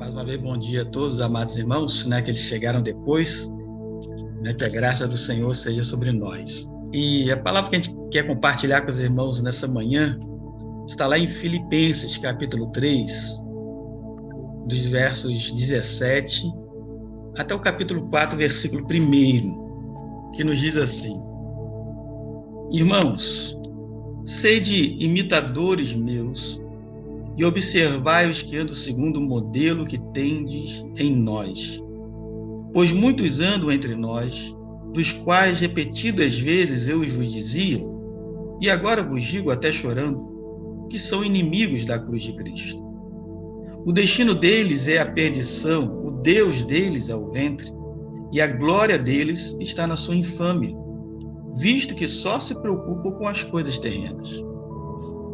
Mais uma vez, bom dia a todos, amados irmãos, que eles chegaram depois, que a graça do Senhor seja sobre nós. E a palavra que a gente quer compartilhar com os irmãos nessa manhã está lá em Filipenses, capítulo 3, dos versos 17 até o capítulo 4, versículo 1, que nos diz assim: Irmãos, sede imitadores meus e observai os que andam segundo o modelo que tendes em nós. Pois muitos andam entre nós, dos quais repetidas vezes eu vos dizia, e agora vos digo até chorando, que são inimigos da cruz de Cristo. O destino deles é a perdição, o Deus deles é o ventre, e a glória deles está na sua infâmia, visto que só se preocupam com as coisas terrenas.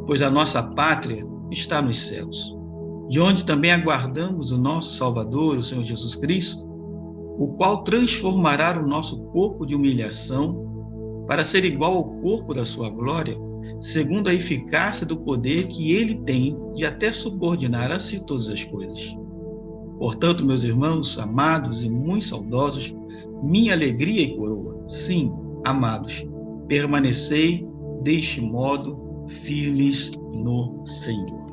Pois a nossa pátria está nos céus, de onde também aguardamos o nosso Salvador, o Senhor Jesus Cristo, o qual transformará o nosso corpo de humilhação para ser igual ao corpo da sua glória, segundo a eficácia do poder que ele tem de até subordinar a si todas as coisas. Portanto, meus irmãos, amados e muito saudosos, minha alegria e coroa, sim, amados, permanecei deste modo firmes no Senhor.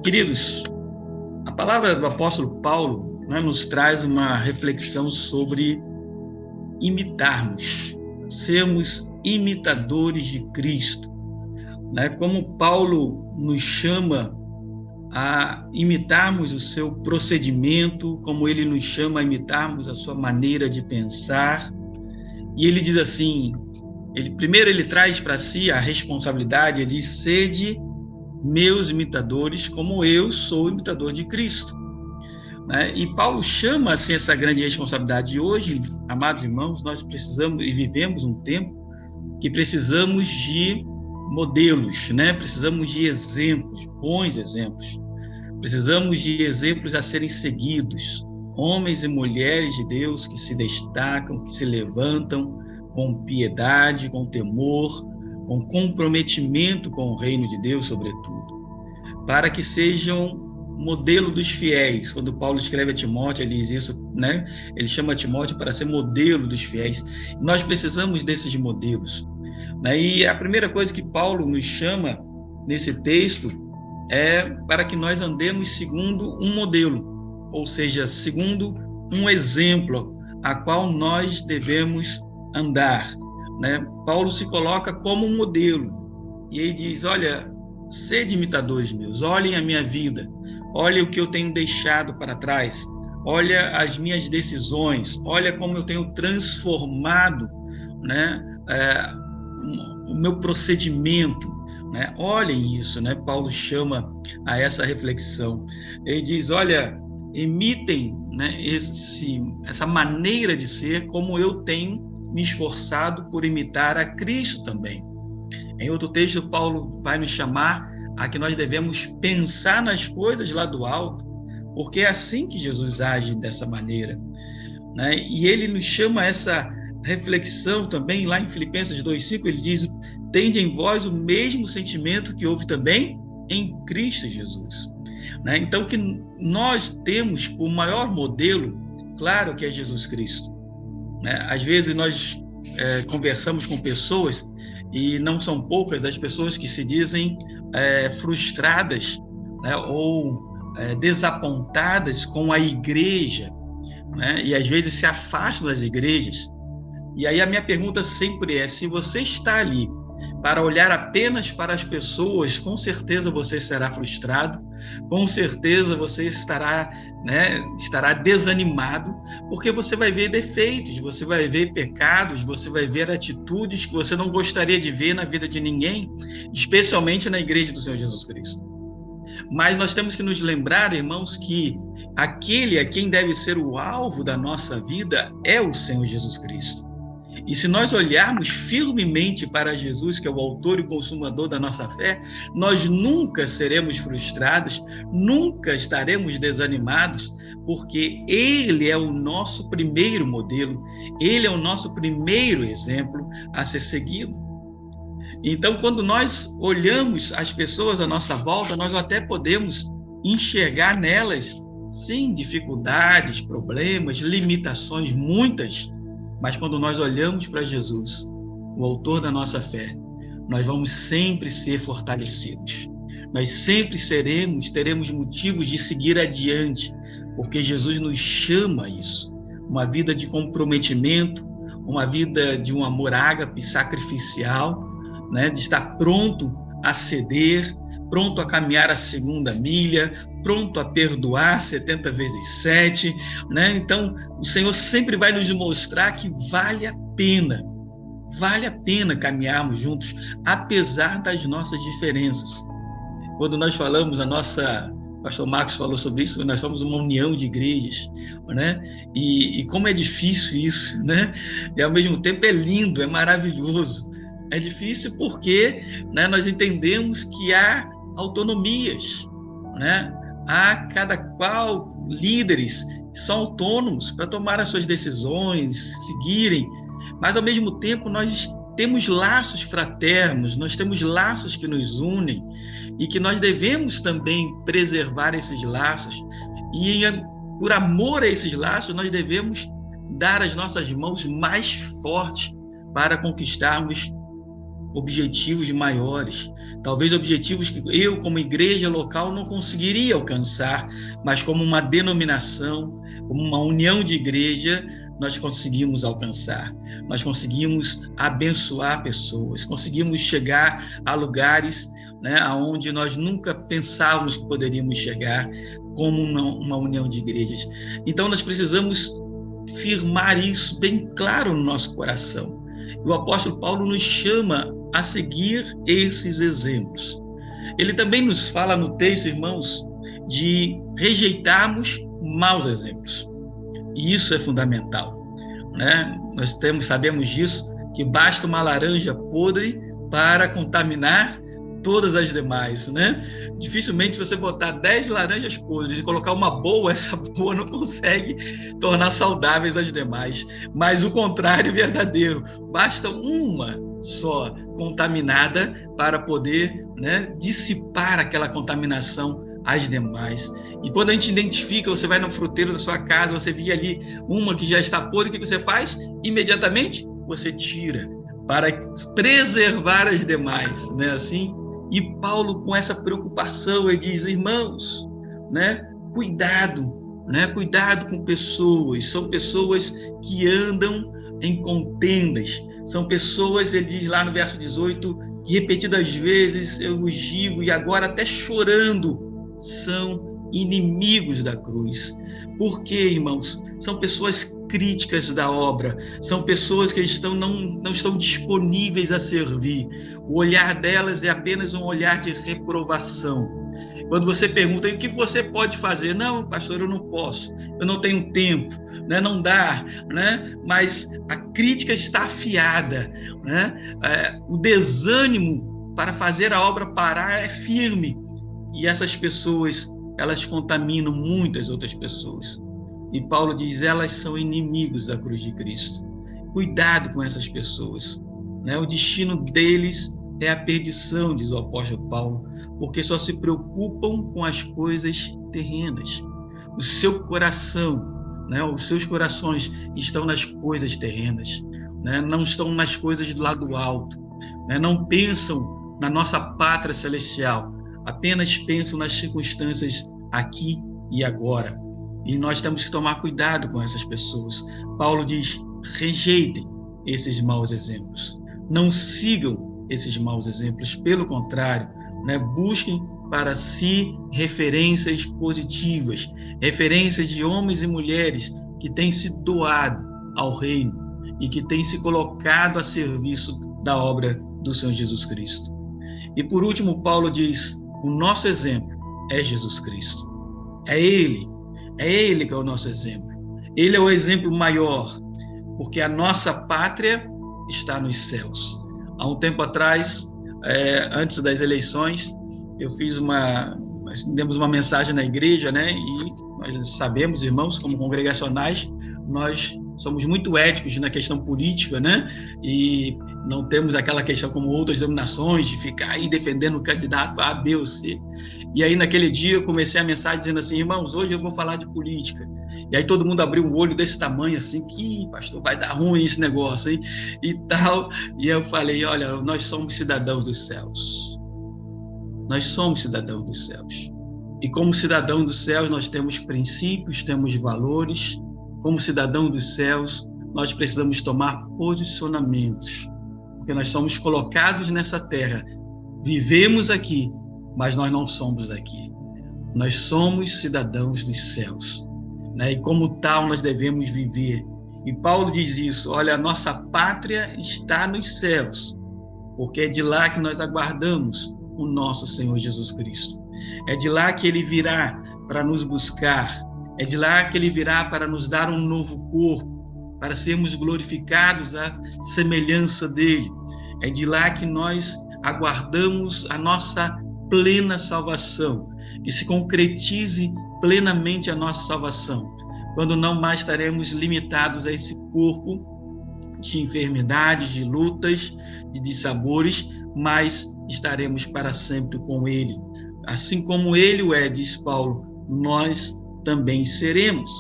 Queridos, a palavra do apóstolo Paulo nos traz uma reflexão sobre imitarmos, sermos imitadores de Cristo. Como Paulo nos chama a imitarmos o seu procedimento, como ele nos chama a imitarmos a sua maneira de pensar. E ele diz assim, primeiro ele traz para si a responsabilidade, ele diz: sede meus imitadores, como eu sou imitador de Cristo. E Paulo chama assim essa grande responsabilidade. E hoje, amados irmãos, nós precisamos e vivemos um tempo que precisamos de modelos, precisamos de exemplos, bons exemplos. Precisamos de exemplos a serem seguidos, homens e mulheres de Deus que se destacam, que se levantam com piedade, com temor, com comprometimento com o reino de Deus, sobretudo, para que sejam modelo dos fiéis. Quando Paulo escreve a Timóteo, ele diz isso, Ele chama Timóteo para ser modelo dos fiéis. Nós precisamos desses modelos. E a primeira coisa que Paulo nos chama nesse texto é para que nós andemos segundo um modelo, ou seja, segundo um exemplo a qual nós devemos andar. Paulo se coloca como um modelo e ele diz: olha, sede imitadores meus, olhem a minha vida, olhem o que eu tenho deixado para trás, olha as minhas decisões, olha como eu tenho transformado o meu procedimento. Olhem isso, Paulo chama a essa reflexão. Ele diz: olha, imitem essa maneira de ser, como eu tenho me esforçado por imitar a Cristo também. Em outro texto, Paulo vai nos chamar a que nós devemos pensar nas coisas lá do alto, porque é assim que Jesus age dessa maneira. E ele nos chama a essa reflexão também, lá em Filipenses 2,5, ele diz: tende em vós o mesmo sentimento que houve também em Cristo Jesus. Então, que nós temos o maior modelo, claro que é Jesus Cristo. Às vezes nós conversamos com pessoas, e não são poucas as pessoas que se dizem frustradas, ou desapontadas com a igreja, e às vezes se afastam das igrejas. E aí a minha pergunta sempre é: se você está ali para olhar apenas para as pessoas, com certeza você será frustrado, com certeza você estará desanimado, porque você vai ver defeitos, você vai ver pecados, você vai ver atitudes que você não gostaria de ver na vida de ninguém, especialmente na igreja do Senhor Jesus Cristo. Mas nós temos que nos lembrar, irmãos, que aquele a quem deve ser o alvo da nossa vida é o Senhor Jesus Cristo. E se nós olharmos firmemente para Jesus, que é o autor e consumador da nossa fé, nós nunca seremos frustrados, nunca estaremos desanimados, porque Ele é o nosso primeiro modelo, Ele é o nosso primeiro exemplo a ser seguido. Então, quando nós olhamos as pessoas à nossa volta, nós até podemos enxergar nelas sim, dificuldades, problemas, limitações, muitas, mas quando nós olhamos para Jesus, o autor da nossa fé, nós vamos sempre ser fortalecidos. Nós sempre teremos motivos de seguir adiante, porque Jesus nos chama a isso. Uma vida de comprometimento, uma vida de um amor ágape, sacrificial, né? De estar pronto a ceder, pronto a caminhar a segunda milha, pronto a perdoar 70 vezes 7, né? Então, o Senhor sempre vai nos mostrar que vale a pena caminharmos juntos, apesar das nossas diferenças. Quando nós falamos, o pastor Marcos falou sobre isso, nós somos uma união de igrejas, né? E como é difícil isso, né? E ao mesmo tempo é lindo, é maravilhoso. É difícil porque, né, nós entendemos que há autonomias, né? Há cada qual líderes que são autônomos para tomar as suas decisões, seguirem, mas ao mesmo tempo nós temos laços fraternos, nós temos laços que nos unem e que nós devemos também preservar esses laços e, por amor a esses laços, nós devemos dar as nossas mãos mais fortes para conquistarmos objetivos maiores, talvez objetivos que eu, como igreja local, não conseguiria alcançar, mas como uma denominação, como uma união de igreja, nós conseguimos alcançar. Nós conseguimos abençoar pessoas, conseguimos chegar a lugares, né, onde nós nunca pensávamos que poderíamos chegar, como uma união de igrejas. Então, nós precisamos firmar isso bem claro no nosso coração. O apóstolo Paulo nos chama a seguir esses exemplos. Ele também nos fala no texto, irmãos, de rejeitarmos maus exemplos. E isso é fundamental, né? Nós sabemos disso, que basta uma laranja podre para contaminar todas as demais, né? Dificilmente, se você botar 10 laranjas podres e colocar uma boa, essa boa não consegue tornar saudáveis as demais. Mas o contrário é verdadeiro. Basta uma só contaminada para poder, né, dissipar aquela contaminação às demais. E quando a gente identifica, você vai no fruteiro da sua casa, você vê ali uma que já está podre, o que você faz? Imediatamente você tira para preservar as demais, né? Assim. E Paulo, com essa preocupação, ele diz: irmãos, né, cuidado com pessoas. São pessoas que andam em contendas. São pessoas, ele diz lá no verso 18, que repetidas vezes eu vos digo, e agora até chorando, são inimigos da cruz. Por quê, irmãos? São pessoas críticas da obra, são pessoas que não estão disponíveis a servir. O olhar delas é apenas um olhar de reprovação. Quando você pergunta, o que você pode fazer? Não, pastor, eu não posso, eu não tenho tempo, né? Não dá, né? Mas a crítica está afiada, né? O desânimo para fazer a obra parar é firme, e essas pessoas, elas contaminam muitas outras pessoas. E Paulo diz, elas são inimigos da cruz de Cristo. Cuidado com essas pessoas, né? O destino deles é a perdição, diz o apóstolo Paulo, porque só se preocupam com as coisas terrenas. O seu coração, né? Os seus corações estão nas coisas terrenas, né? Não estão nas coisas do lado alto, né? Não pensam na nossa pátria celestial, apenas pensam nas circunstâncias aqui e agora. E nós temos que tomar cuidado com essas pessoas. Paulo diz, rejeitem esses maus exemplos. Não sigam esses maus exemplos. Pelo contrário, né, busquem para si referências positivas, referências de homens e mulheres que têm se doado ao reino e que têm se colocado a serviço da obra do Senhor Jesus Cristo. E por último, Paulo diz, o nosso exemplo é Jesus Cristo. É Ele que é o nosso exemplo. Ele é o exemplo maior, porque a nossa pátria está nos céus. Há um tempo atrás, antes das eleições, nós demos uma mensagem na igreja, né? E nós sabemos, irmãos, como congregacionais, nós somos muito éticos na questão política, né? E não temos aquela questão como outras denominações de ficar aí defendendo o candidato A, B ou C. E aí, naquele dia, eu comecei a mensagem dizendo assim: irmãos, hoje eu vou falar de política. E aí todo mundo abriu um olho desse tamanho, assim, que, pastor, vai dar ruim esse negócio, hein? E tal. E eu falei: olha, nós somos cidadãos dos céus. Nós somos cidadãos dos céus. E como cidadão dos céus, nós temos princípios, temos valores. Como cidadão dos céus, nós precisamos tomar posicionamentos, porque nós somos colocados nessa terra, vivemos aqui, mas nós não somos daqui. Nós somos cidadãos dos céus, né? E como tal, nós devemos viver. E Paulo diz isso: olha, a nossa pátria está nos céus, porque é de lá que nós aguardamos o nosso Senhor Jesus Cristo. É de lá que ele virá para nos buscar, é de lá que ele virá para nos dar um novo corpo, para sermos glorificados à semelhança dele. É de lá que nós aguardamos a nossa plena salvação, e se concretize plenamente a nossa salvação, quando não mais estaremos limitados a esse corpo de enfermidades, de lutas, de dissabores, mas estaremos para sempre com ele. Assim como ele o é, diz Paulo, nós também seremos.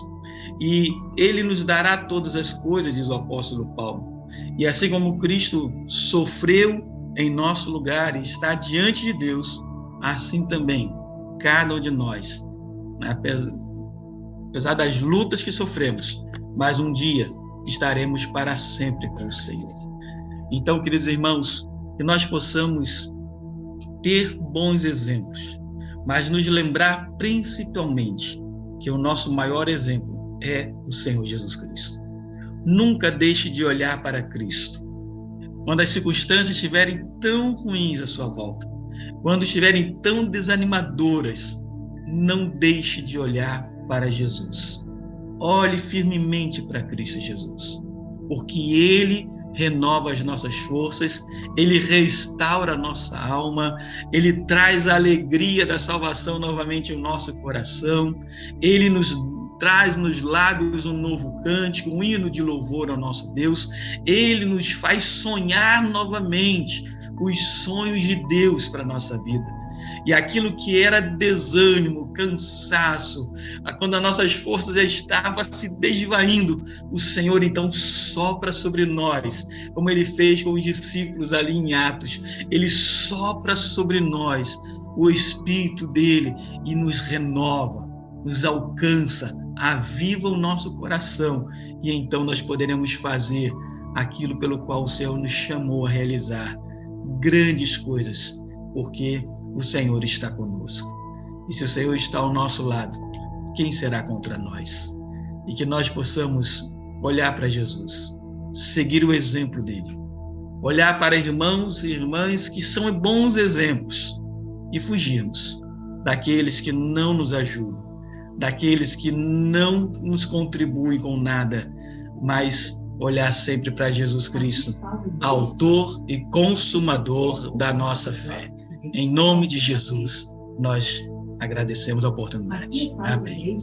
E ele nos dará todas as coisas, diz o apóstolo Paulo. E assim como Cristo sofreu em nosso lugar e está diante de Deus, assim também cada um de nós, apesar das lutas que sofremos, mas um dia estaremos para sempre com o Senhor. Então, queridos irmãos, que nós possamos ter bons exemplos, mas nos lembrar principalmente que o nosso maior exemplo é o Senhor Jesus Cristo. Nunca deixe de olhar para Cristo. Quando as circunstâncias estiverem tão ruins à sua volta, quando estiverem tão desanimadoras, não deixe de olhar para Jesus. Olhe firmemente para Cristo Jesus, porque Ele renova as nossas forças, Ele restaura a nossa alma, Ele traz a alegria da salvação novamente ao nosso coração, Ele nos traz nos lábios um novo cântico, um hino de louvor ao nosso Deus, Ele nos faz sonhar novamente os sonhos de Deus para a nossa vida. E aquilo que era desânimo, cansaço, quando as nossas forças já estavam se desvaindo, o Senhor então sopra sobre nós, como Ele fez com os discípulos ali em Atos. Ele sopra sobre nós o Espírito dEle e nos renova, nos alcança, aviva o nosso coração, e então nós poderemos fazer aquilo pelo qual o Senhor nos chamou a realizar, grandes coisas, porque o Senhor está conosco. E se o Senhor está ao nosso lado, quem será contra nós? E que nós possamos olhar para Jesus, seguir o exemplo dele, olhar para irmãos e irmãs que são bons exemplos e fugirmos daqueles que não nos ajudam, daqueles que não nos contribuem com nada, mas olhar sempre para Jesus Cristo, autor e consumador da nossa fé. Em nome de Jesus, nós agradecemos a oportunidade. Amém.